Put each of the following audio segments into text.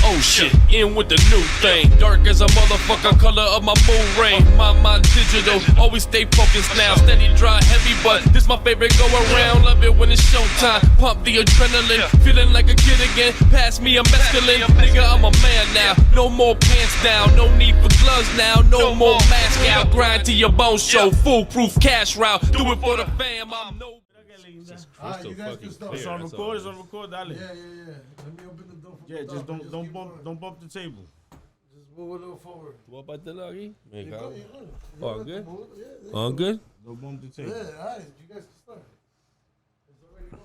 Oh shit, in with the new thing. Dark as a motherfucker, color of my moon ring. My mind digital, always stay focused now. Steady, dry, heavy, but this my favorite go around. Love it when it's showtime. Pump the adrenaline, feeling like a kid again. Pass me a mescaline, nigga, I'm a man now. No more pants down, no need for gloves now. No more mask out, grind to your bones show. Foolproof cash route, do it for the fam. I'm no. You guys can start. It's on record. It's on record. Dale. Yeah. Let me open the door. Yeah, just don't bump the table. Just move a little forward. What about the loggy? All good? All good? Don't bump the table. Yeah, alright. You guys can start. It's already going.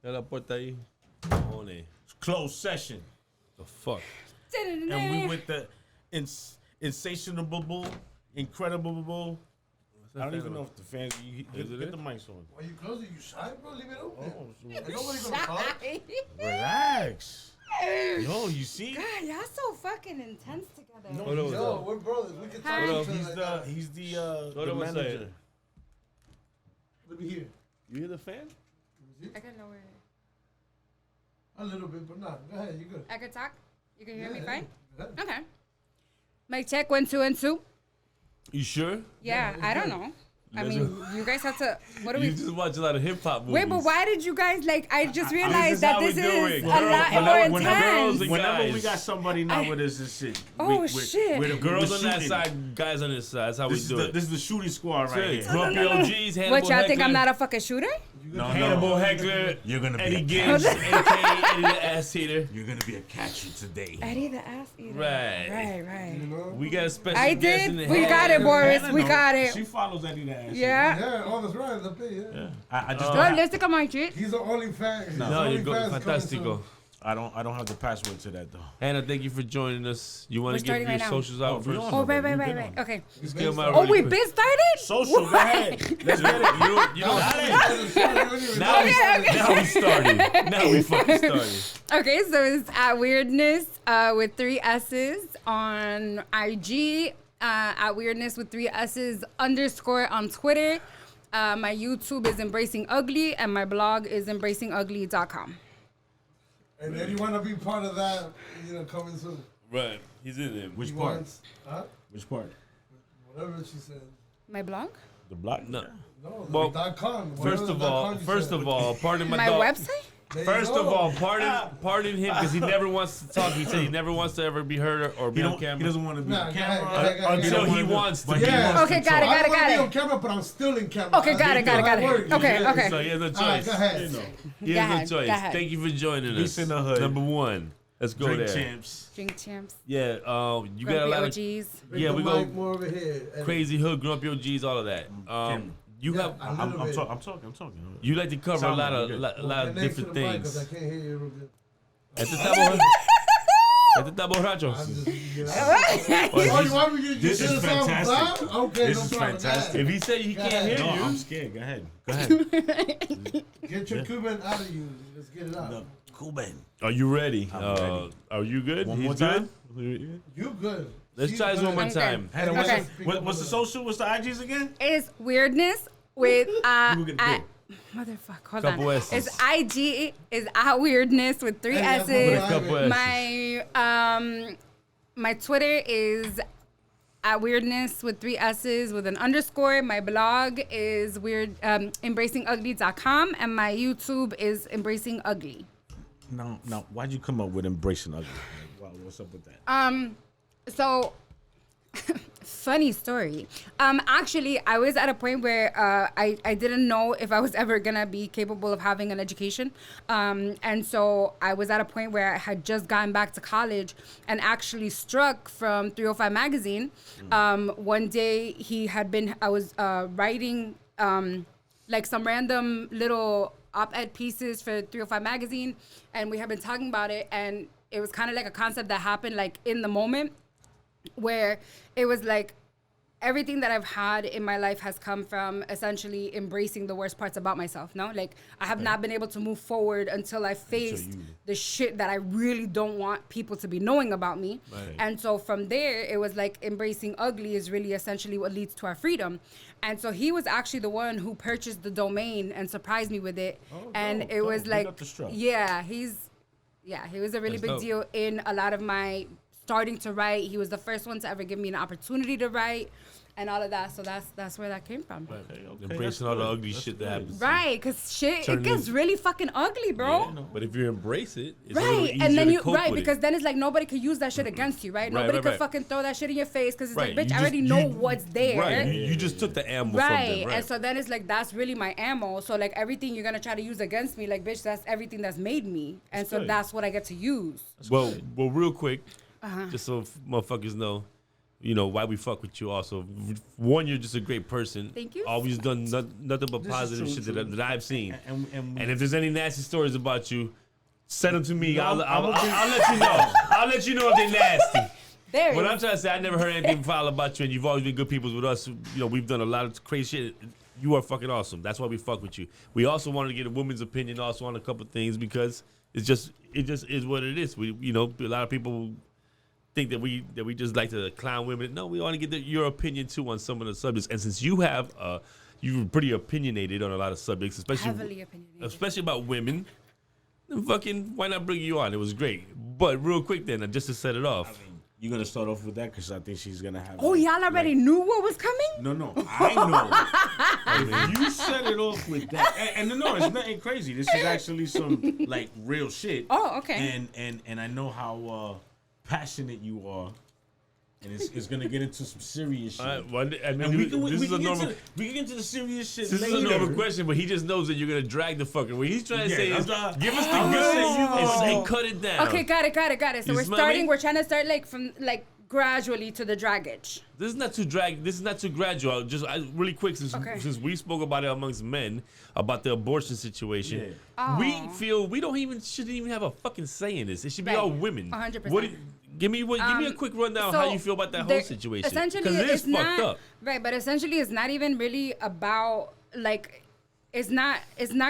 Ya la puerta ahí. Cojones. It's closed session. The fuck? And we with the insatiable, incredible. I don't even know if the fans. Get the mics on. Why you close it? You shy, bro? Leave it open. Oh, Ain't nobody gonna call it. Relax. Yo, you see? God, y'all so fucking intense together. No, Yo, we're brothers. We can talk to each other like that. He's the manager. Let me hear. You hear the fan? I can lower it. A little bit, but nah. Go ahead. You good. I can talk? You can hear me Yeah, fine? yeah. Okay. Mic check, 1, 2, and 2. You sure? Yeah, I don't know. I mean, you guys have to. What do You we? just watch a lot of hip hop movies. Wait, but why did you guys like? I just This realized is that how we this do is it. a lot more intense. Whenever we guys. got somebody not with us and shit. Oh, shit. We're the Girls we're on that shooting. side, guys on this side. That's how This we do it. This is the shooting squad right here. Grumpy OGs, Hannibal What, y'all think I'm Heckler, not a fucking shooter? Hannibal Heckler, You're gonna be Eddie a Gibbs, catcher. a.k.a. Eddie the Ass Eater. You're gonna be a catcher today. Eddie the ass eater. Right. We got a special I guest in did. the We head. got it, Boris. Hannah We know. got it. She follows Eddie the ass. Yeah. Yeah, oh, that's right. The pay, yeah. I just Well, let's take a mic check. He's the only fan. No, you're good. Fantastico. I don't have the password to that though. Hannah, thank you for joining us. You want We're to give starting your right now. socials out Oh, we first? on. Oh, We've right. been on. Okay. Let's get 'em out Oh, really we quick. been started? Social, go ahead. Let's get it. You know, Now now we started. Now we fucking started. Okay, so it's at Wierdnesss with 3 S's on IG, at Wierdnesss with 3 S's _ on Twitter. My YouTube is Embracing Ugly, and my blog is embracingugly.com. And then you want to be part of that, coming soon. Right. He's in there. Which He part? wants- Huh? Which part? Whatever she said. My blog? The block? No. No, Well, .com. First of all, pardon my My dog. website? First of all, pardon him because he never wants to talk. He said he never wants to ever be heard or be on He camera doesn't want to be Nah, on go camera ahead, go ahead. until don't he wanna wants to but be. he wants Okay, got it, I don't want to be got on it. camera, but I'm still in camera. Okay, got it. Okay. So he has no choice. All right, go ahead. He Go has no ahead, choice. go ahead. Thank you for joining us. Peace in the hood. Number 1. Let's go Drink there. champs. Drink champs. Yeah, you got a Grumpy lot of OGs. yeah. We go more over here. crazy hood, grumpy OGs, all of that. You Yeah, have I'm talking. you like to cover a lot of different things. Because I can't hear you real good. Este está borracho. Oh, you want me to This is fantastic. Okay, This no is problem. fantastic. If he said he can't hear No, you, I'm scared. Go ahead. Get your Cuban out of you. Let's get it out. No, cool, man. are you ready? I'm ready. Are you good? One He's more good? time. You good. Let's She's try this one more good. time. Hannah, Okay. what's the social? What's the IGs again? It's Wierdnesss with will get at, good. motherfuck. Hold Couple on. S's. It's IG is at Wierdnesss with 3 Hey, that's S's. what I Couple meant. My my Twitter is at Wierdnesss with 3 S's with an _. My blog is embracingugly.com, and my YouTube is Embracing Ugly. No. Why'd you come up with embracing ugly? What's up with that? So funny story. Actually, I was at a point where I didn't know if I was ever gonna be capable of having an education, and so I was at a point where I had just gotten back to college and actually struck from 305 magazine. One day I was writing like some random little op-ed pieces for 305 magazine, and we had been talking about it, and it was kind of like a concept that happened like in the moment, where it was like everything that I've had in my life has come from essentially embracing the worst parts about myself. No, like I have not been able to move forward until I faced the shit that I really don't want people to be knowing about me. Right. And so from there, it was like embracing ugly is really essentially what leads to our freedom. And so he was actually the one who purchased the domain and surprised me with it. Oh, and dope, it was dope. Big like, up the Struck. yeah, he's Yeah, he was a really That's big dope. deal in a lot of my starting to write. He was the first one to ever give me an opportunity to write and all of that. So that's where that came from. Okay, Embracing all the ugly shit that happens. Right, because shit, Turn it gets this- really fucking ugly, bro. Yeah, no. But if you embrace it, it's a little Right, easier and then to you cope right with because it. then it's like nobody could use that shit against you, right? Right, Nobody right, could right. fucking throw that shit in your face because it's Right, like, bitch, you I already just- know you- what's there. Right, you just took the ammo from Right, them, right? and so then it's like that's really my ammo. So like everything you're gonna try to use against me, like bitch, that's everything that's made me, and so good. that's what I get to use. Well, real quick, Uh-huh. just so motherfuckers know, you know why we fuck with you. Also, one, you're just a great person. Thank you. Always done nothing but This is positive true, shit true. that I've seen. And if there's any nasty stories about you, send them to me. No, I'll I'm let you know. I'll let you know if they're nasty. There What it I'm is. trying to say, I never heard anything foul about you, and you've always been good people with us. You know, we've done a lot of crazy shit. You are fucking awesome. That's why we fuck with you. We also wanted to get a woman's opinion also on a couple of things because it just is what it is. We, you know, a lot of people think that we just like to clown women. No, we want to get your opinion too on some of the subjects. And since you have you're pretty opinionated on a lot of subjects, Heavily opinionated. especially about women, then fucking why not bring you on? It was great. But real quick then, just to set it off. you're gonna start off with that because I think she's gonna have. Oh, y'all already knew what was coming? No, I know. If you set it off with that, and no, it's nothing crazy. This is actually some like real shit. Oh, okay. And I know how passionate you are, and it's gonna get into some serious shit. I mean, And we can this is a normal. we can get to the serious shit This later. is a normal question, but he just knows that you're gonna drag the fucker. What he's trying to Yeah, say is, I'm give us the I'm good gonna say you and go. say cut it down. Okay, got it. So You we're smell starting. me? We're trying to start like from like gradually to the dragage. This is not too drag. This is not too gradual. Just really quick, since Okay. we spoke about it amongst men about the abortion situation, Yeah. we Aw. feel we shouldn't even have a fucking say in this. It should be Right. all women. 100%. What? Give me a quick rundown how you feel about that whole situation. Essentially, Because it is it's fucked not up. right, but essentially, it's not even really about like it's not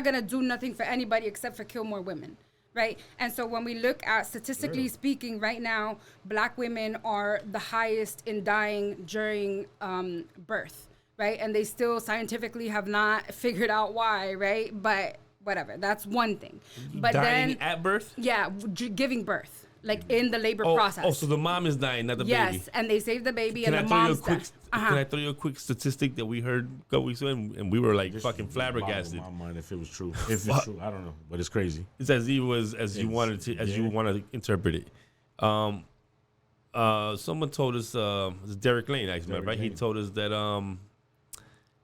gonna do nothing for anybody except for kill more women. Right. And so when we look at statistically speaking, right now, Black women are the highest in dying during birth. Right. And they still scientifically have not figured out why. Right. But whatever. That's one thing. But Dying then, at birth. yeah, giving birth, like in the labor process. Oh, so the mom is dying, not the yes. baby. And they save the baby Can I and the throw you a mom's quick? death. Can I throw you a quick statistic that we heard a couple weeks ago, and we were like This fucking flabbergasted. boggled my mind if it was true. If it's true, I don't know, but it's crazy. It's as you It's- wanted to, as you yeah. want to interpret it. Someone told us, it's Derek Lane, actually, Derek right? He Lane. told us that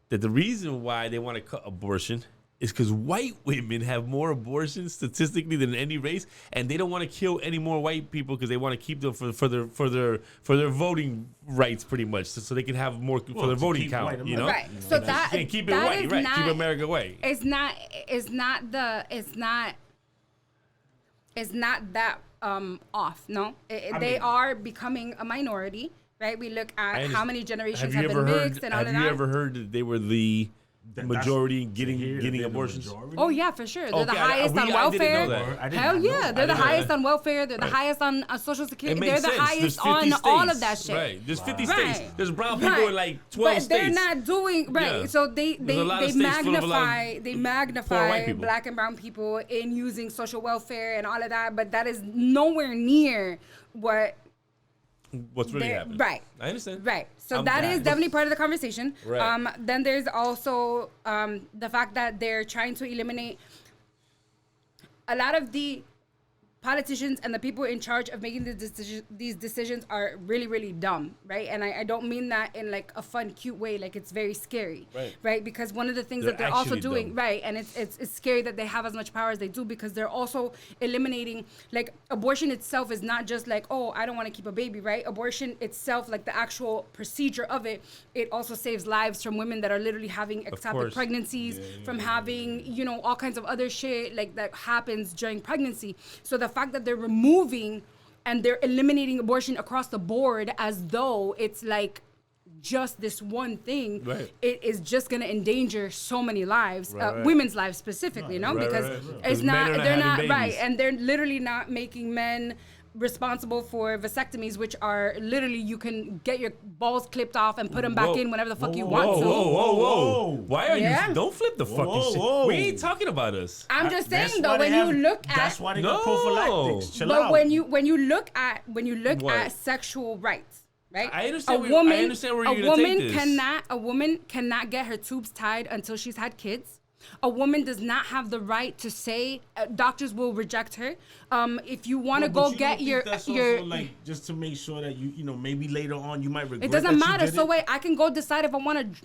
that the reason why they want to cut abortion is because white women have more abortions statistically than any race, and they don't want to kill any more white people because they want to keep them for their voting rights, pretty much, so they can have more for Well, their to voting keep count. white You know, Right. So that and keep it that white, is right? not- Keep America white. It's not that off. No, they are becoming a minority, right? We look at how many generations have been mixed and all of that. Have you ever heard that they were the majority in getting They're abortions? the majority? Oh yeah, for sure. They're the Okay, highest on I didn't welfare. know that. I did Hell not know. yeah, I they're the didn't know highest that. on welfare. They're the Right. highest on Social Security. It They're makes the sense. highest There's 50 on all of states. that shit. Right. There's 50 Right. states. There's brown people Right. in like 12 but states. they're not doing right. Yeah. So they There's a lot of states full of a lot of magnify poor white people. Black and brown people in using social welfare and all of that. But that is nowhere near what What's really they're- happening? right. I understand. Right. So I'm that glad. is definitely part of the conversation. Right. Then there's also the fact that they're trying to eliminate a lot of the politicians and the people in charge of making these decisions are really, really dumb, right? And I don't mean that in like a fun, cute way. Like it's very scary, right? Because one of the things that They're they're also actually doing, dumb. right? And it's scary that they have as much power as they do because they're also eliminating, like abortion itself is not just like, oh, I don't want to keep a baby, right? Abortion itself, like the actual procedure of it, it also saves lives from women that are literally having ectopic course. pregnancies, from having, you know, all kinds of other shit like that happens during pregnancy. So the fact that they're removing and they're eliminating abortion across the board as though it's like just this one thing, Right. it is just gonna endanger so many lives, Right. women's lives specifically, no? Right, because right. 'Cause it's men not, are not they're having not babies. right, and they're literally not making men responsible for vasectomies, which are literally you can get your balls clipped off and put them back in whenever the fuck you want to. Whoa. Why are Yeah. you? Don't flip the fucking shit. whoa. We ain't talking about us. I'm just That's saying why though, they when have- you look at That's why they got No. prophylactics. Chill but out. when you look at What? at sexual rights, right? I understand I understand where you're gonna take this. a woman cannot get her tubes tied until she's had kids. A woman does not have the right to say doctors will reject her. If you want to But go you get don't think your that's your also like just to make sure that you know maybe later on you might regret. it doesn't that you matter. did So it. wait, I can go decide if I want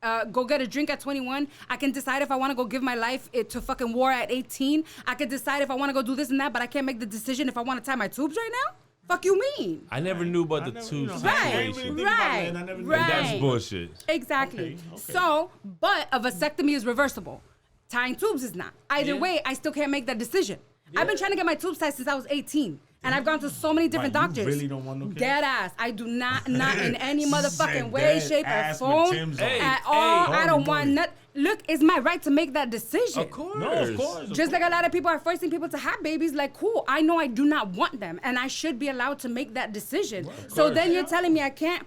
to go get a drink at 21. I can decide if I want to go give my life to fucking war at 18. I can decide if I want to go do this and that, but I can't make the decision if I want to tie my tubes right now. Fuck you mean? I never knew about the never- tube you know, Right, I ain't really think about right, it, and I never knew right. that. That's bullshit. Exactly. Okay. So, but a vasectomy is reversible. Tying tubes is not. Either Yeah. way, I still can't make that decision. I've been trying to get my tubes tied since I was 18. And I've gone to so many different Right, you doctors. really don't want no kids? Dead ass. I do not in any motherfucking Said way, dead shape, or ass with form Tim's on. Hey, at all. hey. I don't Holy want moly. nothing. Look, it's my right to make that decision. Of course. No, of course. Just like a lot of people are forcing people to have babies, like, cool, I know I do not want them, and I should be allowed to make that decision. So then you're telling me I can't,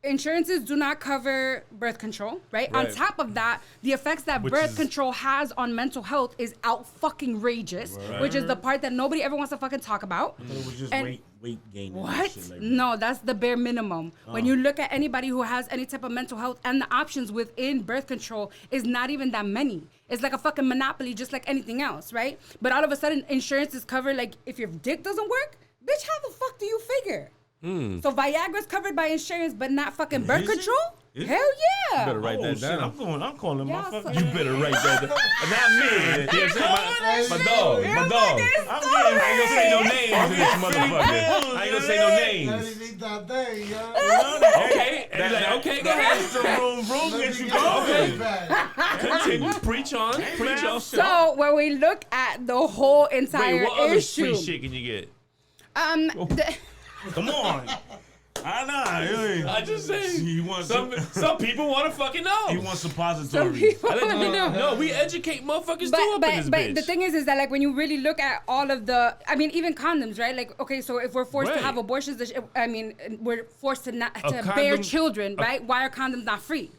insurances do not cover birth control, right? On Right. top of that, the effects that Which birth is- control has on mental health is out fucking rageous, which is the part that nobody ever wants to fucking talk about. I thought it was just And- weight gain. and What? shit like that. No, that's the bare minimum. When you look at anybody who has any type of mental health and the options within birth control is not even that many. It's like a fucking monopoly, just like anything else, right? But all of a sudden, insurance is covered. Like, if your dick doesn't work, bitch, how the fuck do you figure? So Viagra's covered by insurance, but not fucking birth Is it? control? Is Hell it? yeah. Better write Oh, that shit, down. I'm calling Yeah, my fucking. You better write that down. Not me. You know what I'm saying? My dog. My dog. I'm I ain't gonna say no getting names in this motherfucker. I ain't gonna say no names. That day, yo. Okay. And you're like, okay, go ahead. extra room gets you Okay. going. Continue. Preach on. Preach on. So when we look at the whole entire Wait, what other issue, free shit can you get? Come on. I know. I just say He wants some people want to fucking know. He wants some suppositories. people I let you know. know. No, we educate motherfuckers too up in this But bitch. the thing is that like when you really look at all of the, I mean, even condoms, right? Like, okay, so if we're forced to Right. have abortions, I mean, we're forced to not to condom- bear children, right? Why are condoms not free?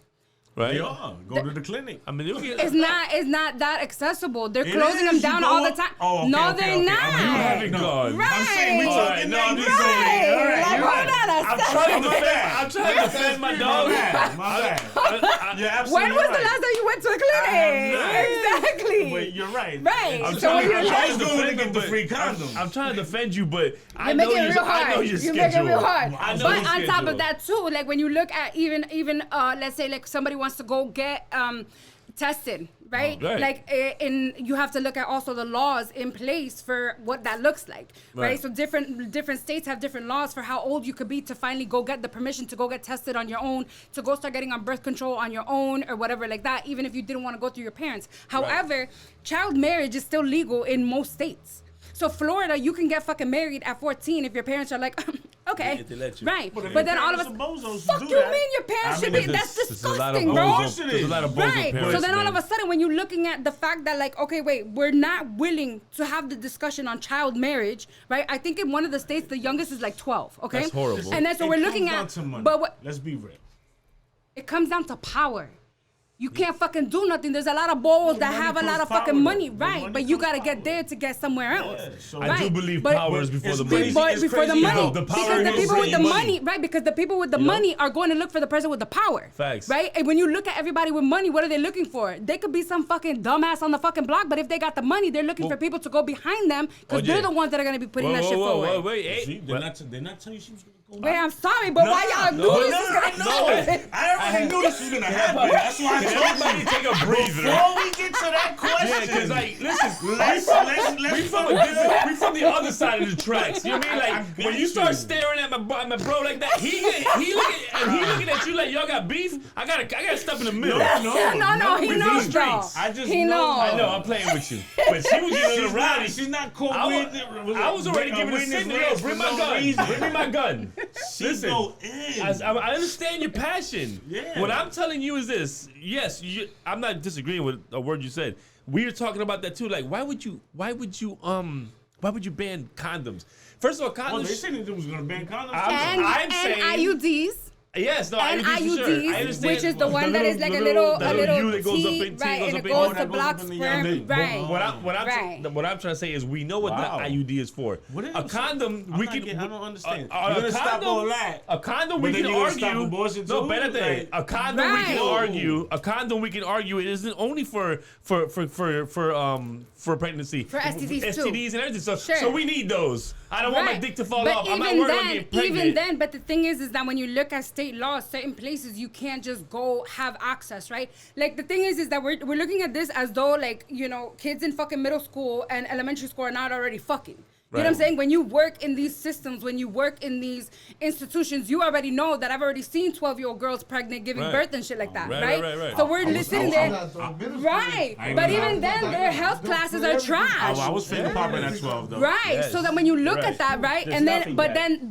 right? They are. Go to the clinic. I mean, you'll get. It's not that accessible. They're It closing them is. down You all go the up- time. Oh, okay, No, okay, they're okay. not. I'm You haven't gone. Right. I'm saying we All talking right, no, now. I'm You just saying, saying. all right, Like, you're hold right. on a I'm second. trying to I'm defend. trying to defend my dog. My bad. You're absolutely When was right. the last time you went to the I clinic? have not. Exactly. Wait, you're right. Right. I'm So trying, when I'm you're trying to Let's go defend and get him, the but free condoms. I'm trying to defend you, but I You're know making it your, real I know hard. your You're schedule. making it real hard. I know But your on top schedule. of that too, like when you look at even let's say like somebody wants to go get tested, right? Oh, right. Like you have to look at also the laws in place for what that looks like, right? Right. So different states have different laws for how old you could be to finally go get the permission to go get tested on your own, to go start getting on birth control on your own or whatever like that, even if you didn't want to go through your parents. However, child marriage is still legal in most states. So Florida, you can get fucking married at 14 if your parents are like, okay, Yeah, they let you. right? But if But your then all of parents are bozos us, to fuck do you that, mean your parents I should mean, be? That's There's a lot of disgusting, bro. Of course it There's a is. lot of bozo Right. parents, So then all man. of a sudden, when you're looking at the fact that like, okay, wait, we're not willing to have the discussion on child marriage, right? I think in one of the states, the youngest is like 12. Okay. That's horrible. And then so It we're comes looking down at, to money. but what? Let's be real. It comes down to power. You can't fucking do nothing. There's a lot of balls that money have a lot comes of fucking power, money, though. With right? money But you comes gotta get power. there to get somewhere else. so- I Right. do believe But- power is before It's the crazy. money. It's Before the crazy money, how the power because the is people with the money. money, right? Because the people with the You know? money are going to look for the person with the power. Facts. Right? And when you look at everybody with money, what are they looking for? They could be some fucking dumbass on the fucking block, but if they got the money, they're looking for people to go behind them because Oh, they're yeah. the ones that are going to be putting that shit Whoa, forward. wait, hey. See, they're not telling you she was gonna go. Wait, I'm sorry, but why y'all no, do this? no, I know. I already knew this was gonna happen. That's why I told Everybody you. take a breather. Before we get to that question, Yeah, because like, listen, let's we from the other side of the tracks. You know what I mean? I Like got when you start you. staring at my bro like that, he looking at you like y'all got beef. I gotta step in the middle. No, he we knows, these though. streets. I just He know. knows. I know I'm playing with you, but she was getting a little rowdy. She's not called I was already giving a signal. Yo, bring my gun. Bring me my gun. Listen, Go in. I understand your passion. Yeah. What I'm telling you is this. Yes, I'm not disagreeing with a word you said. We were talking about that too. Like, why would you Why would you ban condoms? First of all, Well, condoms. they said they was gonna ban condoms. I'm saying- IUDs. Yes, no, And IUDs, for sure. I IUDs, understand. which is the one that is like a little U that goes up T, in, right, and it in. goes that to goes block up in the sperm, young right. What I'm trying to say is we know what Wow. the IUD is for. What is a condom, I'm we not can. getting- I don't understand. A You're gonna stop all that, A condom but we then can you're gonna stop argue. abortion No, too? better than Like- a condom we can Right. argue. A condom we can argue. It isn't only for pregnancy. For STDs too. STDs and everything. So Sure. we need those. I don't want my dick to fall but off. I'm not even worried about then, getting pregnant. even then, but the thing is that when you look at state laws, certain places you can't just go have access, right? Like the thing is that we're looking at this as though like, you know, kids in fucking middle school and elementary school are not already fucking. You know what I'm saying? When you work in these systems, when you work in these institutions, you already know that I've already seen 12-year-old girls pregnant giving birth and shit like that, right? Right. So we're listening there. Right. I ain't But gonna even then, their health classes are trash. I was finger popping at 12 though. Right. Yes. So that when you look Right. at that, right, There's and then nothing but bad. then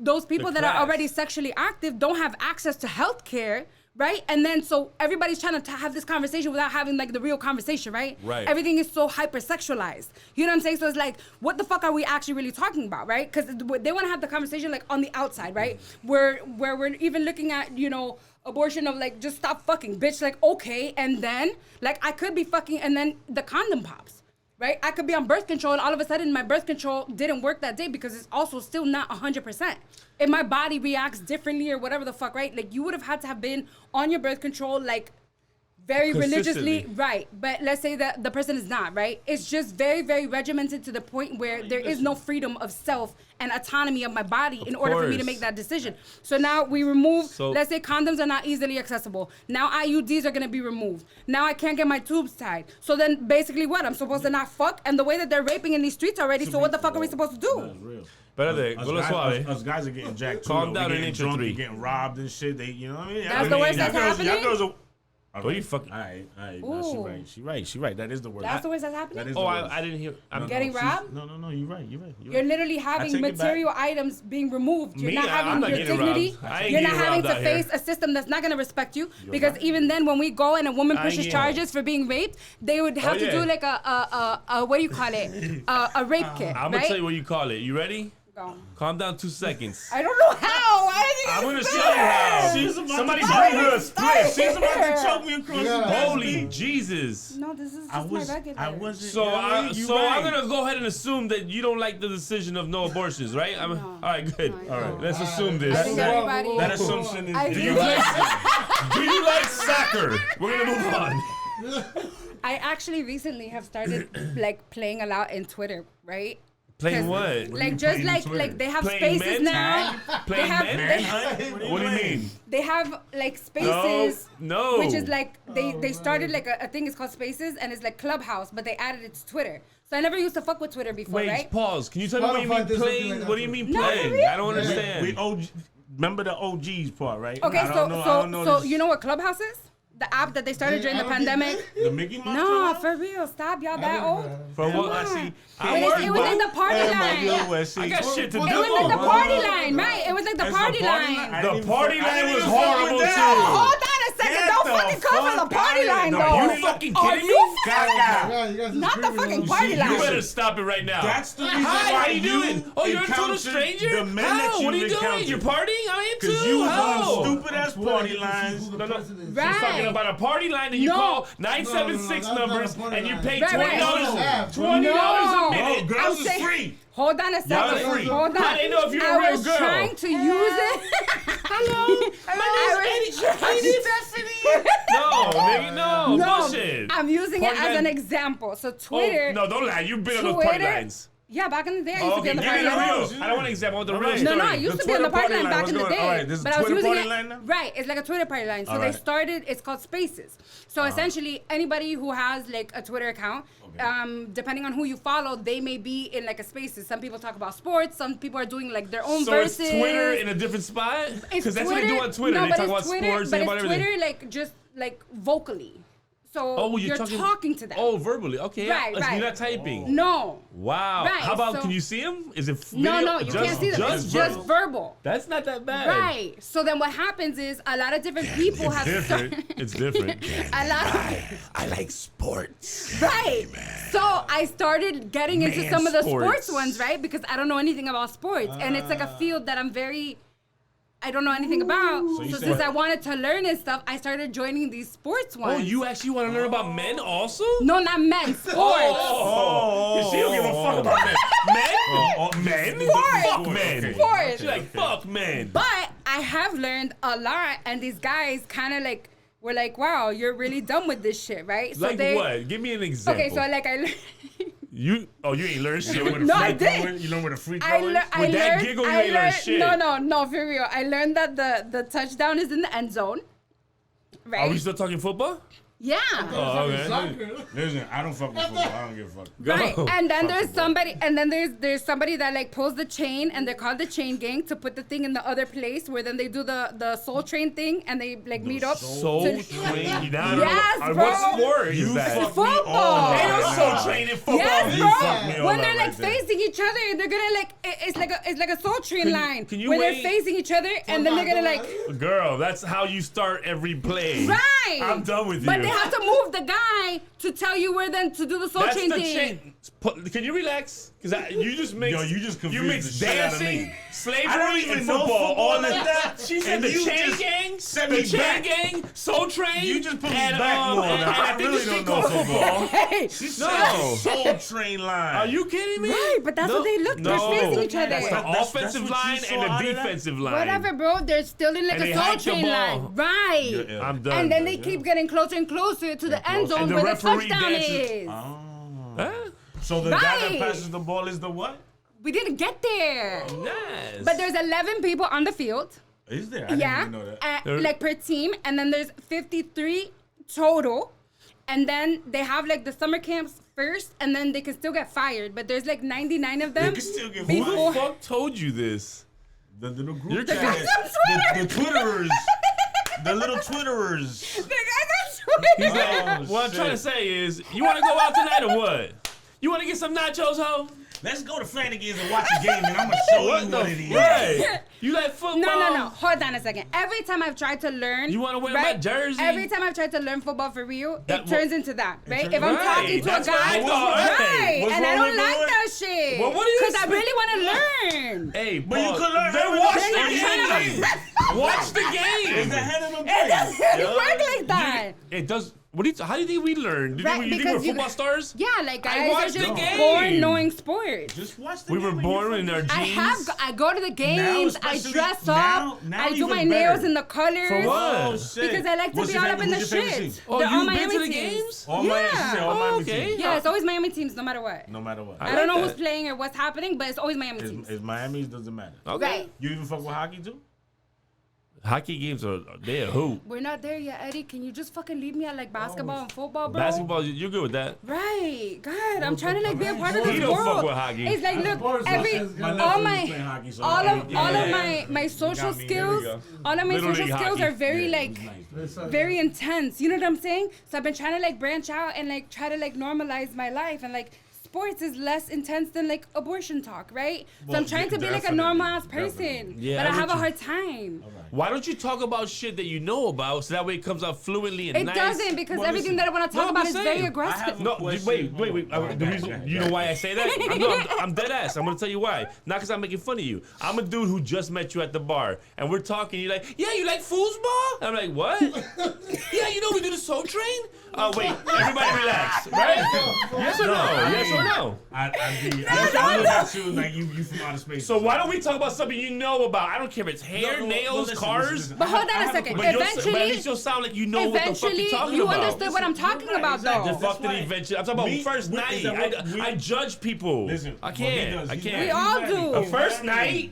those people The that are class. already sexually active don't have access to health care. Right? And then so everybody's trying to have this conversation without having like the real conversation, right? Right. Everything is so hypersexualized. You know what I'm saying? So it's like, what the fuck are we actually really talking about, right? Because they want to have the conversation like on the outside, right? Where we're even looking at, you know, abortion of like, just stop fucking, bitch. Like, okay. And then like I could be fucking and then the condom pops. Right? I could be on birth control and all of a sudden my birth control didn't work that day because it's also still not 100%. If my body reacts differently or whatever the fuck, right? Like you would have had to have been on your birth control like very religiously, right? But let's say that the person is not, right? It's just very, very regimented to the point where there is no freedom of self and autonomy of my body in order for me to course. make that decision. So now we remove, So- let's say condoms are not easily accessible. Now IUDs are gonna be removed. Now I can't get my tubes tied. So then basically what? I'm supposed to not fuck? And the way that they're raping in these streets already, so what the fuck are we supposed to do? That's real. Espérate, Us con lo guys- suave. us guys are getting jacked too. Calm though. down We an getting inch or drunk three. and getting robbed and shit. They, you know what I mean? That's the worst that's happening? What are you fucking? All right. Ooh. She right. That is the word. That's the worst that's happening? That is Oh, the word. I didn't hear. I'm Getting robbed? No, you're right. You're literally having take it back. material items being removed. You're Me? not I'm having not your getting dignity. robbed. I ain't You're not getting having to robbed out here. face a system that's not going to respect you. Because even then, when we go and a woman I ain't pushes getting charges for being raped, they would have to yeah. do like a what do you call it? A rape kit, I'm gonna right? tell you what you call it. You ready? Go. Calm down 2 seconds. I don't know how. Why did you I'm guys gonna do show you that? how. She's about Somebody to bring choke her a me. split. She's about to choke me across the desk. Holy Jesus. No, this is I just was. my regular. I wasn't. So, you know what I mean? You right. I'm gonna go ahead and assume that you don't like the decision of no abortions, right? All right, good. No, All right, let's assume this. I think everybody. That assumption is. I Do do. you do you like soccer? We're gonna move on. I actually recently have started like playing a lot in Twitter, right? Playing 'Cause, what? Like just like they have Playing spaces men? now. Playing have- men? they- Manhunt? What do you mean? They have like spaces, No. which is like they started like a thing is called Spaces and it's like Clubhouse, but they added it to Twitter. So I never used to fuck with Twitter before, Wait, right? pause. Can you tell me what you Spotify mean did something playing? like What do that you mean too. No, playing? really? I don't understand. We OG, remember the OGs part, right? Okay, I don't know, I don't know so this- you know what Clubhouse is? The app that they started during the I don't get pandemic. the Mickey Mouse. No, Clubhouse? for real, stop, y'all that old. For what? Come I on. see. It I'm was, worried, it was like bro. the party Hey, my line. good West, I got shit to do. It was like the party line, right? It was like the That's party the party line. I The didn't party even- I line didn't was even fuck horrible with that. too. Hold on a second, Get don't the fucking come for the fuck party outta line here. though. You fucking Are kidding you me? Gaga. Not the fucking party You line. better stop it right now. That's the reason Hi, why how you doing? Oh, you're a total encountered stranger? The men that How? you What are you doing? encountered. You're partying? I am too. Because you was How? on stupid ass party lines. No, no. Right. She's talking about a party line that you No. call 976 No, no, no, numbers that's not a party and you line. pay Right, right. $20 No. a minute. Oh, girls I'm is saying- free. Hold on a Y'all are second. free. Hold on. How they know if you're I a real was girl? trying to use it. Hello. No, nigga, no. Bullshit. I'm using Party it as line- an example. So Twitter. Oh, no, don't lie. You've been on those party Twitter- lines. Yeah, back in the day, I used Oh, to be okay, on the give party me the line. real. I don't want an example. I want the real Alright. story. No, I used The to be on the Twitter party line party back line, in the what's day. going- alright, this is But I was Twitter using party it. line now? Right, it's like a Twitter party line. So they Alright. started. It's called Spaces. So essentially, anybody who has like a Twitter account, depending on who you follow, they may be in like a Spaces. Some people talk about sports. Some people are doing like their own So verses. it's Twitter in a different spot? It's Because that's what they do on Twitter. No, they but talk it's about Twitter, sports, but they talk it's about everything. Twitter like just like vocally. So you're talking to them. Oh, verbally. Okay. Right, You're right. not typing. No. Wow. Right, How about, so- can you see him? Is it video? No, you can't see them. It's just verbal. That's not that bad. Right. So then what happens is a lot of different people have It's different. a lot of, I like sports. right. So I started getting into some of the sports. sports ones, right? Because I don't know anything about sports. And it's like a field that I don't know anything about. So since I wanted to learn and stuff, I started joining these sports ones. Oh, you actually want to learn about men also? No, not men. Sports. Oh, she don't give a fuck about men. Men? Sports. Fuck men. Sports. She's like, fuck men. But I have learned a lot, and these guys kind of like were like, "Wow, you're really done with this shit, right?" So Like what? Give me an example. Okay, so like I learned. You ain't learned shit. No, I did. You know where the free throw I is? With that giggle, you ain't learned shit. No, for real. I learned that the touchdown is in the end zone. Right? Are we still talking football? Yeah. Oh, okay. Soccer. Listen, I don't fuck with football. I don't give a fuck. Right. Go. And then there's football. somebody, and then there's somebody that like pulls the chain, and they're called the chain gang to put the thing in the other place where then they do the soul train thing, and they like meet up. Soul to- train. Yes, bro. What sport is that? fuck me Football. all Ain't no right soul now. train in football. Yes, You bro. fucked me all When up they're like right there. facing each other, they're gonna like it's like a soul train line. can you where wait? they're facing each other, and then they're gonna like. Girl, that's how you start every play. Right. I'm done with you. But they have to move the guy to tell you where then to do the soul That's chain the thing. chain. Can you relax? Because you just mix. Yo, you just confused mix the shit out of dancing, me. slavery, I don't even and know football football all like in that. She said And the you chain just gang, set the me chain back. gang, Soul Train. You just put me and, back more and now. I I think really this thing don't know called football. Hey, No. Soul train line. Are you kidding me? Right, but that's what they look. They're facing each other. That's the That's offensive what you line saw and out the of that? defensive line. whatever, bro. They're still in like And a they soul hike the train ball. line, right? Yeah. I'm done. And then they keep getting closer and closer to the end zone And the where the referee touchdown dances. is. Huh? So the guy that Right. passes the ball is the what? We didn't get there. Nice. But there's 11 people on the field. Is there? I didn't Yeah, even know that. like per team, and then there's 53 total, and then they have like the summer camps first, and then they can still get fired, but there's like 99 of them. They can still get Who fired. the fuck told you this? The little group You're chat. kidding. The Twitterers. The little Twitterers. The guys are He's sweating. like, what I'm shit. trying to say is, you want to go out tonight or what? You want to get some nachos, ho? Let's go to Flanagan's and watch a game, and I'm gonna show you what it is. Right. You like football? No. Hold on a second. Every time I've tried to learn, You wanna wear my jersey? Every time I've tried to learn football for real, That- it turns into that, right? turns- If I'm Right, talking to a that's what guy, I thought. right, Hey, what's and I wrong don't with like doing? that shit. Well, what do you Because I expect? really want to learn. Hey, But you Paul, could learn then everything. watch Then the you're trying game. to- Watch the It's game. the head of the It doesn't game. work like that. It does. How do you think we learn? Do you Right, think we're because you- football stars? Yeah, like I guys are watched just the game. born knowing sports. Just watch the We game. were and born you in our fucking- jeans. I go to the games, I especially dress now- up, now I do even my nails better. in the colors. For what? Oh, shit. Because I like to What's be your all up favorite- in the who's your favorite shit. team? Oh, They're all you've been Miami to the teams. games? All Miami, she said all Oh, Miami okay. teams. Yeah, it's always Miami teams no matter what. No matter what. I don't know like who's that. playing or what's happening, but it's always Miami teams. Is Miami's doesn't matter. Okay. Right. You even fuck with hockey too? Hockey games are they a hoop. We're not there yet, Eddie. Can you just fucking leave me at like basketball and football, bro? Basketball, you're good with that. Right. God, I'm trying to like be a part of He this don't fuck world. with hockey. It's like, look, course, every my nephew all was my playing hockey, so all I- of all of my social got me. There skills, we go. all of my Little social league skills hockey. are very Yeah, like it was nice. very intense. You know what I'm saying? So I've been trying to like branch out and like try to like normalize my life, and like sports is less intense than like abortion talk, right? So Well, I'm trying to be like a definitely, normal ass definitely. person, Yeah, but I I have a get you. hard time. Why don't you talk about shit that you know about so that way it comes out fluently and It nice? doesn't, because Well, everything listen. that I want to talk No, I'm about is just very saying. aggressive. I have No, question. wait. Oh, The reason, you know why I say that? I'm dead ass. I'm gonna tell you why. Not because I'm making fun of you. I'm a dude who just met you at the bar, and we're talking. You're like, yeah, you like foosball? I'm like, what? Yeah, you know we do the Soul Train. Oh wait, everybody relax, right? Yes or no? Yes or no? I look at you like you from outer space. So why don't we talk about something you know about? I don't care if it's hair, nails, cars. But hold on I a have a second. But Eventually, at least you'll sound like you know what the fuck eventually, you're talking you about. understood what I'm talking about, exactly. though. That's Fucking why- eventually. I'm talking about Me- first we- night. is that what we- I judge people. Listen, I what he can't. does, I he's can't. married. We all He's married. do. The first He's married. night.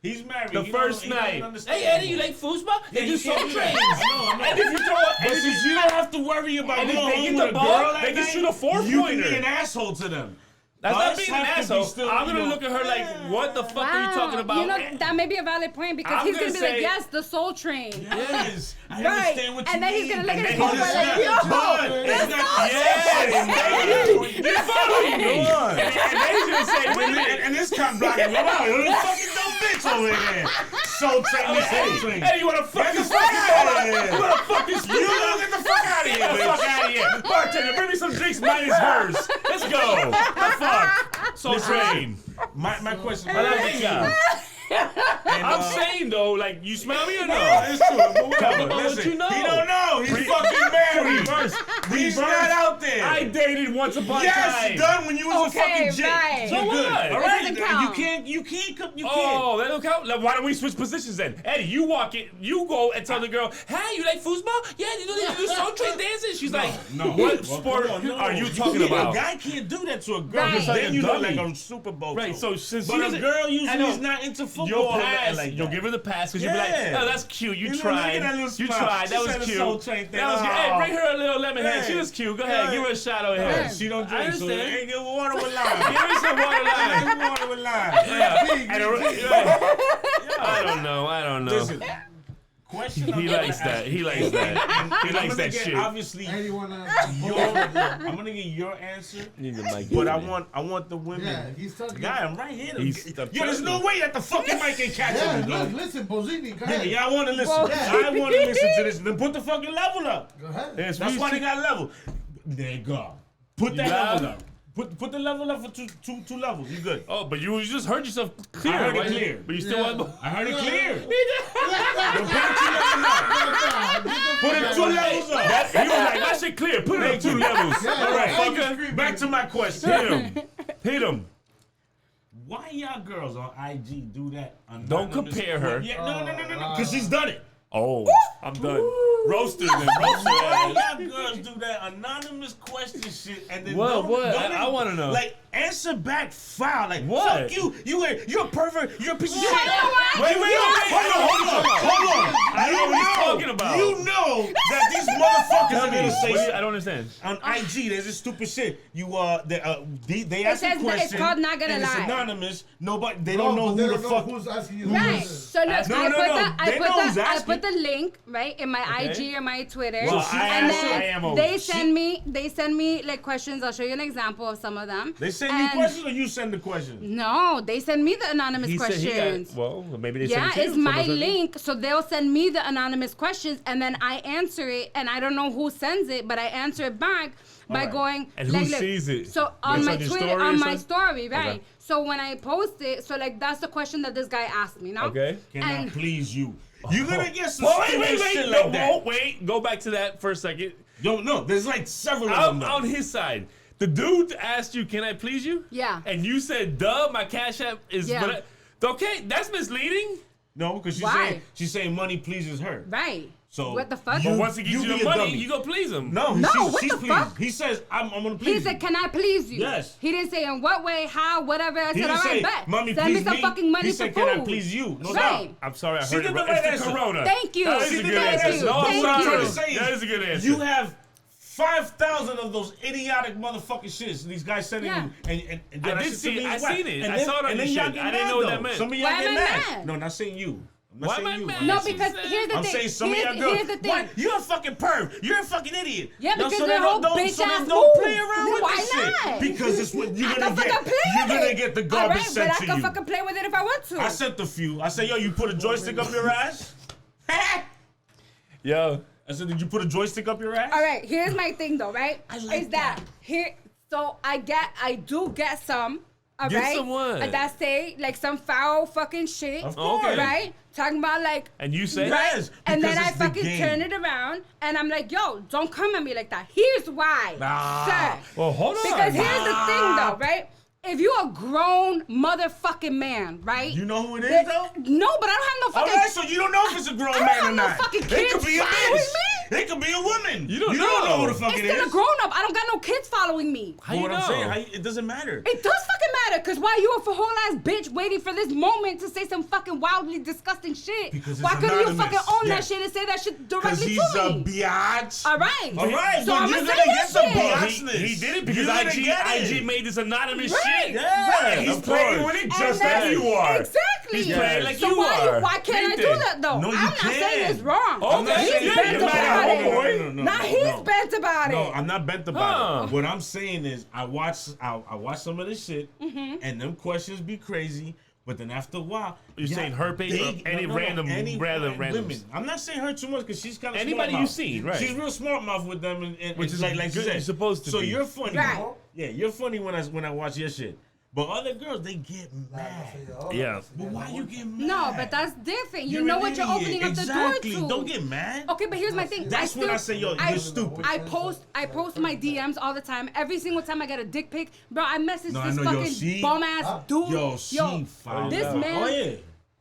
He's married. The He first don't- he don't night. understand. Hey Eddie, you like foosball? They do he Soul told me Trains. that. I know. And if you throw, But since you don't have to worry about And if going they home get with the a ball, girl that they can night, shoot a four-pointer. You can be an asshole to them. That's Us not being an have to be asshole. still, I'm you gonna know- look at her like, what the fuck are you talking about? You know, that may be a valid point because I'm he's gonna gonna be like, say- yes, the Soul Train. Yes, I Right. understand what you And then mean. he's gonna look at his then phone he's like, just yo, It's not- Yes, you following me. Come on. And then he's gonna say, wait a minute. And this cunt blocking. Wow, you fucking dumb bitch over there. Soul Train, this Soul Train. Hey, you wanna fuck Get the this fuck fucking out of here. You wanna fuck this You get the fuck out of Get here, the bitch. fuck out of here. Bartender, bring me some drinks minus hers. Let's go. The fuck? Soul Train. My question. I like the job. And, I'm saying though, like, you smell me or no? it's true. But whatever. Talk about what Listen, you know. He don't know. He's fucking married. He's Reverse. not out there. I dated once upon a yes, time. done when you was Okay, a fucking chick. right. You're So good. what? All It right, doesn't count. you can't. Oh, that don't count? Like, why don't we switch positions then? Eddie, you walk in, you go and tell the girl, hey, you like foosball? Yeah, you do Soul Train dancing? She's like, No. what Well, sport come on, no. are you talking about? A guy can't do that to a girl. Right. Because then you Like a look like dummy. a Super Bowl. Right, so since but she a doesn't- girl I usually know. is not into football. You'll and pass. like You'll that. give her the pass because you'll be like, Yeah. oh, that's cute. You You know, look tried. at that little You smile. tried. She That was said the cute. Soul Train thing. That was cute. Oh. Hey, bring her a little lemon head. She Hey. was cute. Go ahead. Yeah. Give her a shot over here. She don't I drink, so understand. ain't get water with lime. Give her some water line. Ain't water with lime. And I don't know. I don't know. Listen, question He I'm likes gonna that. ask He likes that. He I'm likes gonna that get, shit. obviously, Anyone I'm gonna get your answer, Need the mic. but I want the women. Yeah, he's talking. Guy, I'm right here. He's- Yo, there's no way that the fucking mic ain't catching Yeah, me, bro. look, listen, Bozini, go Yeah, ahead. y'all want to listen. Well- I want to listen to this. Then put the fucking level up. Go ahead. Yes, That's we why they see- got level. There you go. Put that got level it? up. Put the level up for two levels. You good? Oh, but you just heard yourself clear. I heard it right? clear. But you still Yeah. want. I heard it clear. Well, Put it 2 levels up. Put it 2 levels up. He was like, that shit clear. Put it up 2 levels. Yeah, All right, yeah, fucker. Back to my question. Hit him. Hit him. Why y'all girls on IG do that? Don't anonymous compare her. Yeah, no. Because she's done it. Oh, I'm done. Roaster then. Roaster. Why ass. y'all girls do that anonymous question shit and then What? don't- What? don't I wanna know. Like answer back foul. Like What? fuck you. You're a pervert. You're a piece of shit. Wait, Hold on. I know what he's talking about. You know that these motherfuckers are gonna say I don't understand. on IG. There's this stupid shit. They ask says a question. it's called Not Gonna and it's Lie. anonymous. Nobody. They don't know they who the don't know fuck. who's asking you. Right. Who So look, No, I no, put no. the They know who's I asking. put the link right in my Okay. IG or my Twitter, Well, she I and answer, I am then old. they send me like questions. I'll show you an example of some of them. They send you And- questions or you send the questions? No, they send me the anonymous He said he questions. got. Well, maybe they Yeah, sent it to it's you. my Someone sent it. link, so they'll send me the anonymous questions, and then I answer it, and I don't know who sends it, but I answer it back by Alright. going. And who sees it? So on It's my on your Twitter, story or on my something? story, right? Okay. So when I post it, so like that's the question that this guy asked me. Now, Okay. Can I And please you? You're gonna get some Oh, wait, stupid wait. shit No, like that. wait. Go back to that for a second. Yo, no, there's like several of I'm them. on his side. The dude asked you, "Can I please you?" Yeah. And you said, "Duh, my cash app is." Yeah. Okay, that's misleading. No, because Why? she's saying money pleases her. right? So what the fuck? But once he gives You you be the a money, dummy. you go please him. No, No, she's what the pleased. fuck? He says, I'm gonna please He you. said, "Can I please you?" Yes. He didn't say in what way, how, whatever. I He said, didn't "All right, say, bet. Mommy, Send me please some me." fucking money He for said, food." "Can I please you?" No Right. doubt. I'm sorry, I She heard did it. the It's right the answer. Corona. Thank you. That is a She good did the right answer. answer. No, I'm Thank sorry. you. I'm saying, That is a good answer. You have 5,000 of those idiotic motherfucking shits. These guys sending Yeah. you, and I that did shit see to me it. is I whack. seen it. And I then- saw it on and your then y'all shit. get I didn't mad, know what though. that meant. Some of y'all Why get am I mad. mad? No, not saying you. I'm not Why saying am I you. mad? No, She because said- here's the I'm thing. saying some of y'all Here's the girls. thing. What? You're a fucking perv. You're a fucking idiot. Yeah, No, because so they're they whole don't bitch so ass they don't move. play around with Why this not? shit. Because it's what you're I gonna can fucking get. play You're with gonna it. get the All garbage right, sent but I to can you. fucking play with it if I want to. I sent a few. I said, yo, you put a joystick up your ass? Yo. I said, did you put a joystick up your ass? All right, here's my thing though, right? I like is that here? So I do get some. All Get right, some what? that say like some foul fucking shit. Of course. Okay. Right? Talking about like. And you say, Yes, And then because I it's the fucking game. turn it around and I'm like, yo, don't come at me like that. Here's why, Nah. sir. well, hold on. Because here's the thing though, right? If you a grown motherfucking man, right? You know who it is, though? No, but I don't have no All fucking. right, so you don't know if it's a grown I don't man or have no not. fucking It kids could be a following bitch. me. It could be a woman. You don't know know. who the fuck It's it still a is. grown up. I don't got no kids following me. How you What know? I'm saying, it doesn't matter. It does fucking matter, cause why you a whole ass bitch waiting for this moment to say some fucking wildly disgusting shit? Because it's why couldn't you anonymous. fucking own Yeah. that shit and say that shit Because directly he's to a me? biatch. All right. All right, So but I'ma you're say gonna that get some shit. biatchness. He did it because You're gonna get it. IG made this anonymous Right. shit. Yeah, He's of playing course. with it And just that's- as you are. Exactly. He's playing like so you why are. why can't I do Ethan. that though? No, you I'm not saying can. it's wrong. Okay, He's yeah, bent you're mad about at it. homeboy. No, Now he's bent about No, it. I'm not bent about Huh. it. What I'm saying is, I watch some of this shit, Mm-hmm. and them questions be crazy. But then after a while, You're saying her page or any random randoms? women. I'm not saying her too much because she's kind of Anybody you seen, right? She's real smart mouth with them, and Which is like good, she said. you're supposed to So be. you're funny, Right. Yeah, you're funny when I watch your shit. But other girls, they get mad. Yeah. But why you get mad? No, but that's different. You You're know an what you're idiot. opening up the Exactly. door to. Don't get mad. Okay, but here's my thing. That's when I say, yo, you're stupid. I post my DMs all the time. Every single time I get a dick pic, bro, I message No, I this know, yo, fucking she- bum ass dude. Yo, she found this out. man- Oh yeah.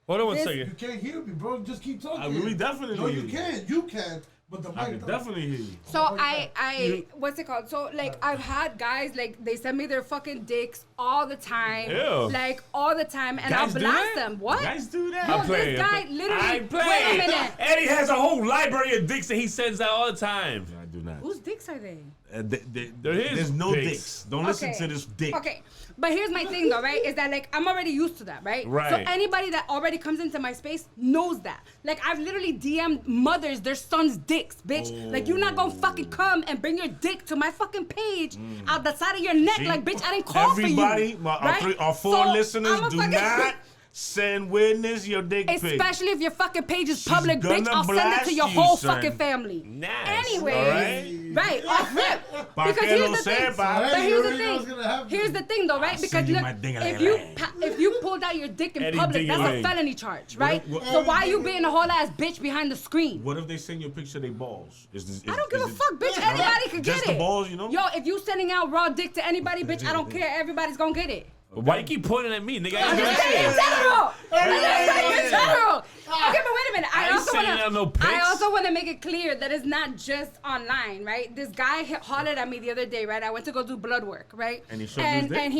Hold on one This- You second. can't hear me, bro. Just keep talking. I really definitely No, you hear you. can. You can. But the I can mic. definitely hear you. So I what's it called? So like I've had guys like they send me their fucking dicks all the time. Ew. Like all the time, and Guys I'll do blast that? them. What? Guys do that. No, I'm playing. this guy literally. I Wait play. a minute. Eddie has a whole library of dicks that he sends out all the time. I do not. Whose dicks are they? There is There's no dicks. dicks. Don't listen to this dick. Okay, but here's my thing though, right? Is that like I'm already used to that, right? Right. So anybody that already comes into my space knows that. Like I've literally DM'd mothers their sons' dicks, bitch. Like you're not gonna fucking come and bring your dick to my fucking page out the side of your neck, See? like bitch, I didn't call Everybody, for you. our four So, listeners, I'ma do fucking- not send Wierdnesss your dick pic. Especially if your fucking page is She's public, bitch. gonna I'll send it to blast your you, whole son. fucking family. Nice. Anyways, right, off rip. Pa' Because que here's lo the thing. sepa. But Hey, here's you the already know what's thing. gonna happen. Here's the thing, though, right? I'll Because send you look, my ding-a-ling-a-ling. if you pulled out your dick in Eddie public, that's a ding-a-ling. felony charge, right? what- So why you being a whole ass bitch behind the screen? What if they send you a picture of their balls? I don't give a fuck, bitch. Anybody could get Just it. the balls, you know? Yo, if you sending out raw dick to anybody, bitch, I don't care. Everybody's gonna get it. Why you keep pointing at me, nigga? I I'm ain't just doing saying in shit. general. I'm just saying in general. Okay, but wait a minute. I ain't sending out no pics. I also want to make it clear that it's not just online, right? This guy hollered at me the other day, right? I went to go do blood work, right? And he showed you his dick? And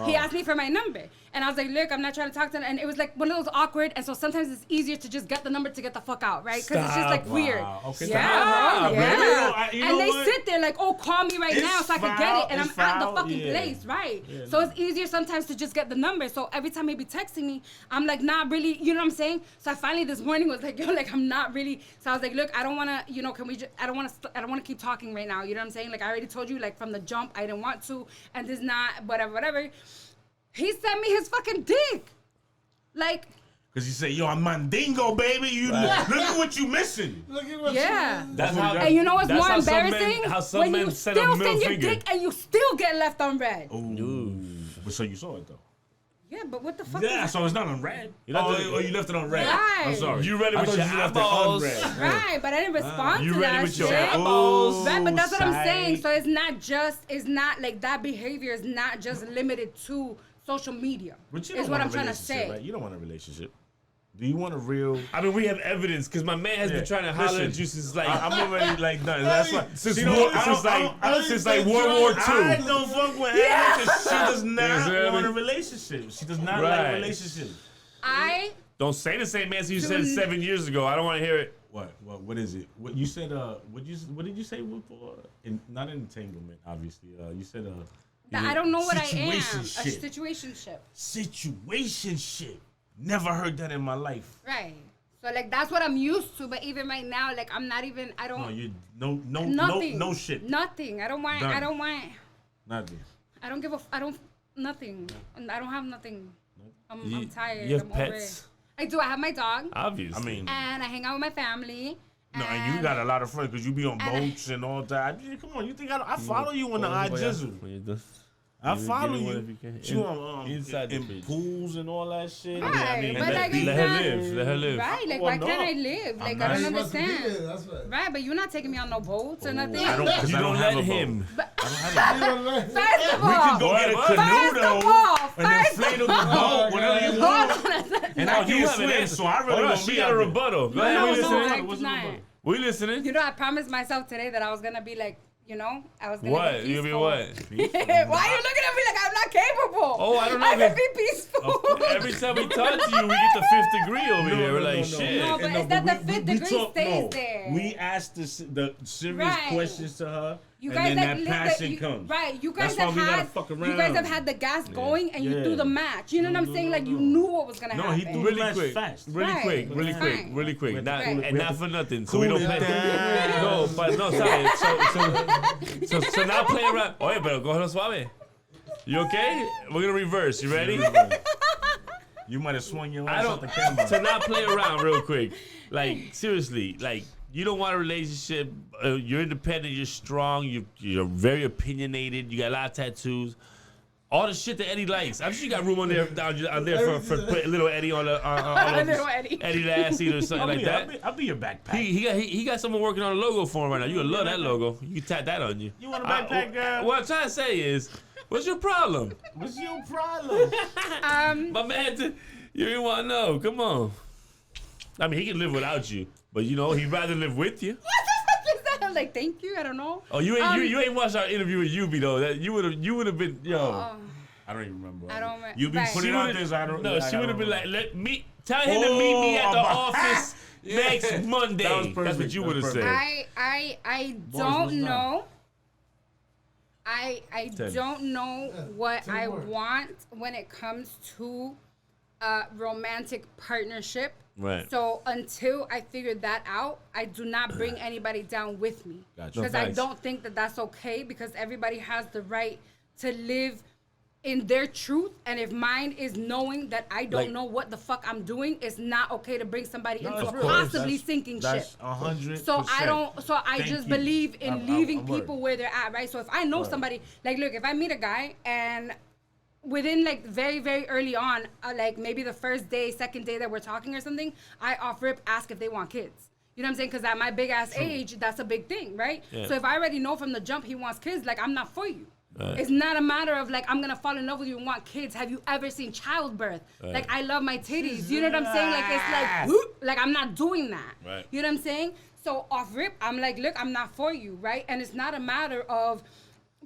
he asked me for my number. And I was like, look, I'm not trying to talk to him. And it was like one of those awkward. And so sometimes it's easier to just get the number to get the fuck out, right? Because it's just like Stop. weird. Wow. Okay, Yeah, stop. bro, Man, yeah. you know And they what? sit there like, oh, call me right It's now so I can get foul, it. And I'm it's at the foul, fucking yeah. place, right? Yeah, So no. it's easier sometimes to just get the number. So every time he be texting me, I'm like, not really, you know what I'm saying? So I finally this morning was like, yo, like I'm not really. So I was like, look, I don't want to, you know, can we just, I don't want to keep talking right now. You know what I'm saying? Like I already told you, like from the jump, I didn't want to, and this not, whatever. He sent me his fucking dick. Like, Because you say, yo, I'm Mandingo, baby. You look at what you missing. Look at what yeah. That's how. And you know what's that's more how some men- embarrassing? how some when men you send a still middle send your finger. dick and you still get left unread. Ooh. But so you saw it, though. Yeah, but what the fuck Yeah, is so it's not unread. You left it- You left it unread. Right. I'm sorry. You read it I with thought your you left eyeballs. it unread. Right, but I didn't respond You to read it that with your shit. eyeballs. Right, but that's what I'm Side. saying. So it's not like that behavior is not just limited to social media. But you is don't what want I'm a trying to relationship, say. right? You don't want a relationship. Do you want a real? I mean, we have evidence because my man has been trying to holler Listen, at you since like I'm already like done. That's why. since See, World I don't- since like World War I II. don't fuck with her because she does You not feel want me? a relationship. She does not Right. like relationships. I Don't say the same answer you said 7 years ago. I don't want to hear it. What is it? What you said? What did you say before? Not entanglement, obviously. You said that I don't know what I am. A Situationship. situationship. Situationship. Never heard that in my life. Right. So like that's what I'm used to, but even right now, like I'm not even I don't No, you nothing. no shit. Nothing. I don't want Nothing. I don't give a I don't nothing. I don't have nothing. I'm tired. You have I'm over pets? it. I do. I have my dog. Obviously. I mean, And I hang out with my family. no, and you got a lot of friends because you be on and- boats and all that. Come on, you think I follow you on the iJizzle? I follow give me you. one if you can. You on Inside the in page. pools and all that shit. Right, I mean, but that- like it's let her not, live. Let her live. Right, like Well, why can't no. I live? Like not- I don't He wants to be understand. there, that's right. Right, but you're not taking me on no boats or nothing. I don't, because You I don't don't have let a boat. him. First of We all, can go get a What? canoe First of though, all, and then first fly to the of boat, whatever you hold want. on a second. And I You can't have an swim, answer. so I really Hold on, won't she be got a out there. rebuttal. Go No, ahead. no, What's no, the I rebuttal? do not. We listening. You know, I promised myself today that I was gonna be like, you know, I was gonna What? be You peaceful. gonna be what? Why are you looking at me like I'm not capable? Oh, I don't know. I can be peaceful. Every time we talk to you, we get the 5th degree over here. We're like, shit. No, but it's that the 5th degree stays there. We asked the serious Right. questions to her, You and guys then like that lit- passion you- comes. Right, you guys That's why have we gotta had fuck you guys have around. had the gas going and you Yeah. threw the match. You know what I'm saying? Like you knew what was gonna No, happen. he threw Really Match quick, fast. really Right. quick, really It's quick, fine. really quick. Not, Right. and not for nothing. So we Cool don't it play. down. No, but no, sorry. So now play around. Oye, pero cógelo suave. You okay? We're gonna reverse. You ready? You might have swung your I ass don't. off the camera. To not play around real quick. Like seriously, like you don't want a relationship. You're independent. You're strong. You're very opinionated. You got a lot of tattoos. All the shit that Eddie likes. I'm sure you got room on there for put little Eddie on Little Eddie. Eddie Lassie or something like that. I'll be your backpack. He got someone working on a logo for him right now. You gonna love that logo. You can tap that on you. You want a backpack, girl? What I'm trying to say is, what's your problem? What's your problem? My man, you didn't want to know. Come on. I mean, he can live without you, but you know he'd rather live with you. What the fuck is that? I'm like, thank you. I don't know. Oh, you ain't watched our interview with Yubi though. That you would have been I don't even remember. I don't. You be right. putting on this. I don't. No, I she don't would have been remember. like, tell him to meet me at the Oh, office next Monday. That was That's perfect. what you That would was have perfect. said. I Boris, don't what's know. I Tell me. don't know what Say I more. want when it comes to a romantic partnership. Right. So until I figure that out, I do not bring anybody down with me. Gotcha. Because No, I facts. don't think that that's okay because everybody has the right to live in their truth. And if mine is knowing that I don't Like- know what the fuck I'm doing, it's not okay to bring somebody into of a course. possibly sinking ship. That's 100%. So I don't. So I Thank just you. believe in I'm leaving word. people where they're at, right? So if I know somebody, like, look, if I meet a guy and within like very very early on, like maybe the first day, second day that we're talking or something, I off rip ask if they want kids. You know what I'm saying? Because at my big ass age, that's a big thing, right? Yeah. So if I already know from the jump he wants kids, like I'm not for you. Right. It's not a matter of like I'm gonna fall in love with you and want kids. Have you ever seen childbirth? Like I love my titties. You know what I'm saying? Like it's like whoop, like I'm not doing that. Right. You know what I'm saying? So off rip, I'm like, look, I'm not for you, right? And it's not a matter of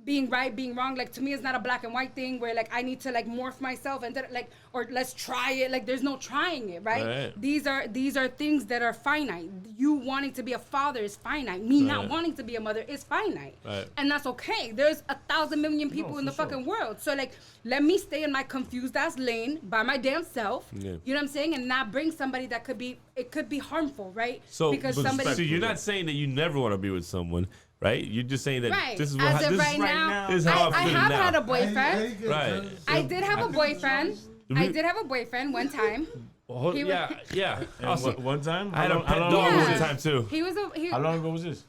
being right, being wrong. Like to me, it's not a black and white thing where like I need to like morph myself and like or let's try it. Like there's no trying it, right? Right. These are things that are finite. You wanting to be a father is finite. Me not Right. wanting to be a mother is finite, Right. and that's okay. There's 1,000 million people in the for fucking world. So like, let me stay in my confused ass lane by my damn self. Yeah. You know what I'm saying? And not bring somebody that could be harmful, right? So, because but- somebody. so you're not saying that you never want to be with someone, right? You're just saying that Right. this is As what of this right is now, this is how I'm I feeling have now. had a boyfriend. Right. I did have a boyfriend. I did have a boyfriend one time. Well, He yeah, yeah. Awesome. One time? I had a pet long dog ago was one this? time too. He was How long ago was this?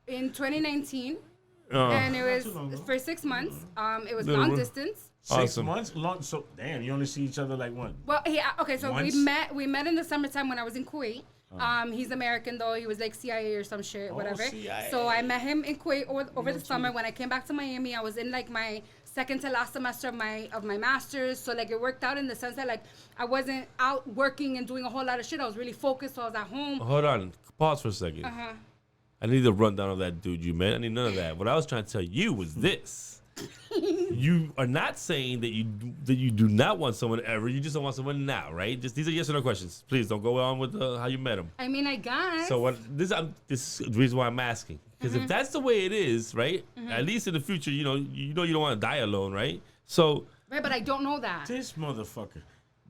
in 2019, Uh, and it was too long ago. for 6 months. It was Little long bro. distance. 6 Awesome. months? Long. So damn, you only see each other like one. Well, okay, so Once? we met in the summertime when I was in Kuwait. He's American though. He was like CIA or some shit, whatever. CIA. So I met him in Kuwait over the summer. When I came back to Miami, I was in like my second to last semester of my master's. So like it worked out in the sense that like I wasn't out working and doing a whole lot of shit. I was really focused. So I was at home. Hold on. Pause for a second. I need the rundown of that dude you met. I need none of that. What I was trying to tell you was this. You are not saying that you do not want someone ever. You just don't want someone now, right? Just these are yes or no questions. Please don't go on with how you met him. I mean, I guess. So what? This is the reason why I'm asking. Because if that's the way it is, right? At least in the future, you don't want to die alone, right? So Right, but I don't know that. This motherfucker.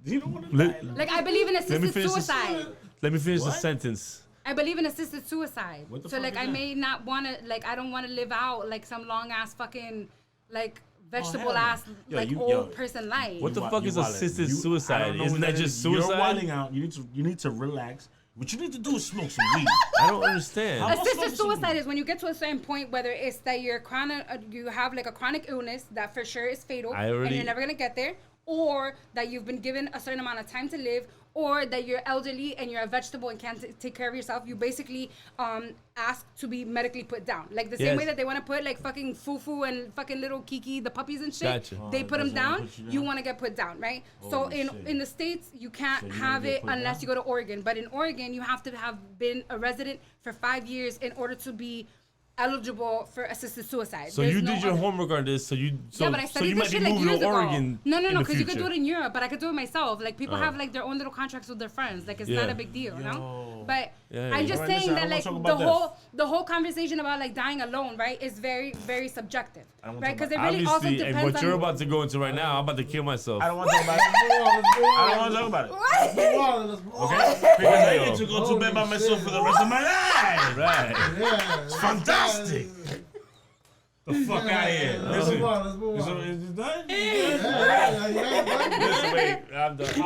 You don't want to Let- die. Like I believe in me assisted finish this. suicide. let me finish the What? sentence. I believe in assisted suicide. What the So fuck like is I that? may not want to like I don't want to live out like some long ass fucking like vegetable hell no. ass Yo, like you- old yo. person life. What the You fuck is wildin'. assisted I suicide? don't know Isn't what that that just is. You're suicide? wilding out. You need to relax. What you need to do is smoke some weed. I don't understand. How- Assisted suicide is when you get to a certain point, whether it's that you're chronic, you have like a chronic illness that for sure is fatal, I already- and you're never gonna get there, or that you've been given a certain amount of time to live, or that you're elderly and you're a vegetable and can't take care of yourself, you basically ask to be medically put down. Like the same way that they want to put like fucking Fufu and fucking little Kiki, the puppies and shit, Gotcha. they put them down, put you you want to get put down, right? So in the States, you can't have it unless you go to Oregon. But in Oregon, you have to have been a resident for 5 years in order to be eligible for assisted suicide. So There's you no did your other- homework on this, so you but I studied you this might be shit like moving years to ago. Oregon. No, because you could do it in Europe, but I could do it myself. Like people have like their own little contracts with their friends. Like it's not a big deal, you know. But I'm just Alright, saying listen, I that like don't wanna talk about the whole conversation about like dying alone, right, is very very subjective, don't wanna right? talk Because it really also Obviously, and depends what you're on. about to go into right now, I'm about to kill myself. I don't want to talk about it. I don't want to talk about it. Let's move on. Let's move on. Okay? Because I get to go to bed by Holy myself shit. for the rest of my life. Right. Yeah. It's Fantastic. The fuck out of here. Let's Listen. move on. Let's move Is on. it done? Listen, wait, I'm done. You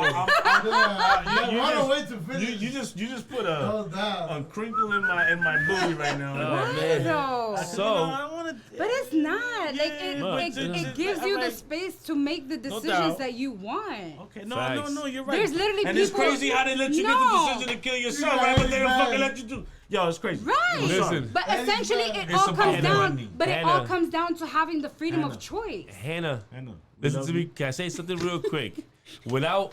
Why don't just- wait to finish? You just put a Hold down. crinkle in my booty right now. Oh, man. No. So- I don't want to. But it's not like but it gives you the like- space to make the decisions doubt. that you want. Okay, no, Facts. you're right. There's literally and people. it's crazy how they let you No. get the decision to kill yourself, right? But they don't Right. fucking let you do. Yo, it's crazy. Right. Listen. But essentially, it It's all about comes down. money. But it all Hannah. comes down to having the freedom Hannah. of choice. Hannah, I know. listen to me. Can I say something real quick? Without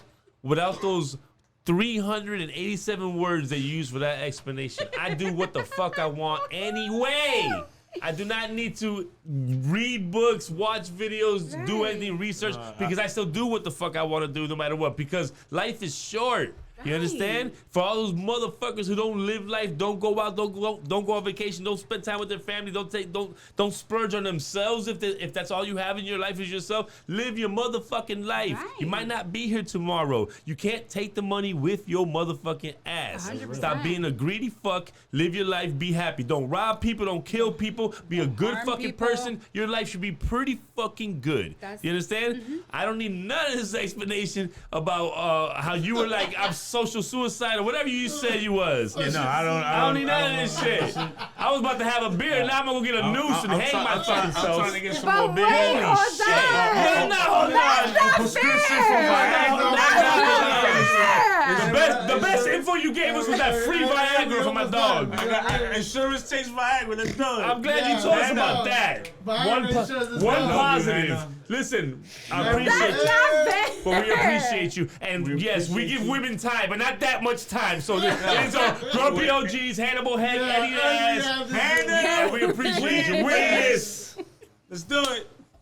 those 387 words they use for that explanation, I do what the fuck I want anyway. I do not need to read books, watch videos, do Right. anything, research, because I still do what the fuck I want to do no matter what, because life is short. You Right. understand? For all those motherfuckers who don't live life, don't go out, don't go on vacation, don't spend time with their family, don't splurge on themselves if that's all you have in your life is yourself. Live your motherfucking life. Right. You might not be here tomorrow. You can't take the money with your motherfucking ass. 100%. Stop being a greedy fuck. Live your life. Be happy. Don't rob people. Don't kill people. Be a good harm fucking people. person. Your life should be pretty fucking good. You understand? Mm-hmm. I don't need none of this explanation about how you were like, I'm social suicide or whatever you said you was. Yeah, no, I I don't need none of this shit. I was about to have a beer, and now I'm gonna go get a noose and hang my fucking I'm trying self. to get some But more wait, beer. hold shit. on. No, hold on. Prescription for Viagra. The best info you gave us was that free Viagra for my dog. Insurance takes Viagra. Let's do it. I'm glad you Yeah, told us I about know. that. Viagra One insurance is one good. positive. Hannah. Listen, I Yeah, appreciate That's you. not fair. But we appreciate you. And We yes, we appreciate give you. women time, but not that much time. So these are Grumpy OGs, Hannibal Head, Eddie Ass, Hannah. and we appreciate you. Wierdnesss. Let's do it.